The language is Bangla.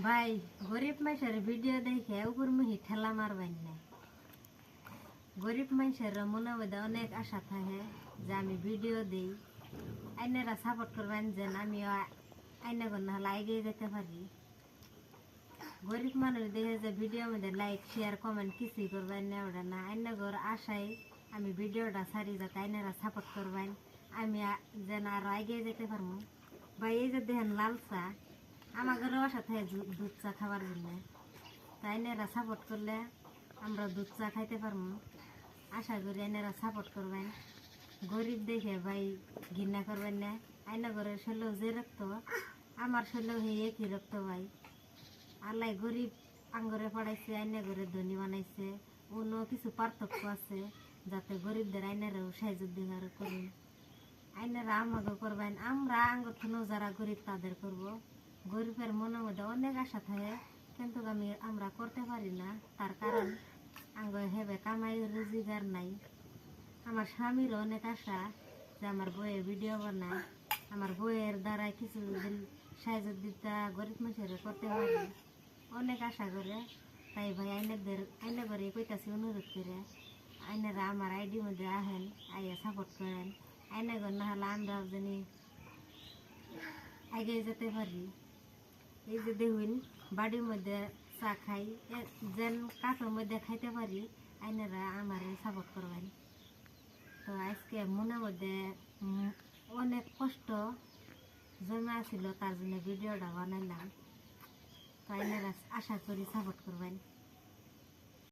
ভাই গরিব মানুষের ভিডিও দেখে উপর মুহি ঠেলা মারবেন না। গরিব মানুষের মনের মধ্যে অনেক আশা থাকে যে আমি ভিডিও দিই, আইনেরা সাপোর্ট করবেন যেন আমিও আইনে না হলে এগিয়ে যেতে পারি। গরিব মানুষ দেখে যে ভিডিওর মধ্যে লাইক শেয়ার কমেন্ট কিছুই করবেন না, ওটা না আইনগর আশায় আমি ভিডিওটা ছাড়ি যাতে আইনেরা সাপোর্ট করবেন, আমি যেন আরো এগিয়ে যেতে পারবো। বা এই যে দেখেন লাল চা, আমার ঘরেও আশা থাকে দুধ চা খাবার জন্য, তাই আইনেরা সাপোর্ট করলে আমরা দুধ চা খাইতে পারবো। আশা করি আইনেরা সাপোর্ট করবেন। গরিব দেখে ভাই ঘৃণা করবেন না। আইনা ঘরের শৈলেও যে রক্ত আমার শৈলেও হে একই রক্ত ভাই। আল্লাহ গরিব আঙ্গরে পড়াইছে, আইনা ঘরে ধনী বানাইছে, অন্য কিছু পার্থক্য আছে যাতে গরিবদের আইনারাও সাহায্য দিবার করি। আইনারা আমাকে করবেন, আমরা আঙ্গর থেকেও যারা গরিব তাদের করব। গরিবের মনের মধ্যে অনেক আশা থাকে কিন্তু আমরা করতে পারি না, তার কারণ আঙ্গ হেবে কামাই রোজগার নাই। আমার স্বামীর অনেক আশা যে আমার বইয়ের ভিডিও বানায়, আমার বইয়ের দ্বারা কিছু সাহায্য দিতে গরিব মানুষের করতে পারি, অনেক আশা করে। তাই ভাই আইনে করে কইতাছি অনুরোধ করে আইনেরা আমার আইডি মধ্যে আহেন, আইয়া সাপোর্ট করেন। আইনে ঘর না হলে আমরা জানি আগে যেতে পারি। এই যে দেখুন বাড়ির মধ্যে চা খাই, যেন কাঠের মধ্যে খাইতে পারি, আইনেরা আমার সাপোর্ট করবেন। তো আজকে মনের মধ্যে অনেক কষ্ট জমা ছিল, তার জন্য ভিডিওটা বানাইলাম। তো আইনেরা আশা করি সাপোর্ট করবেন।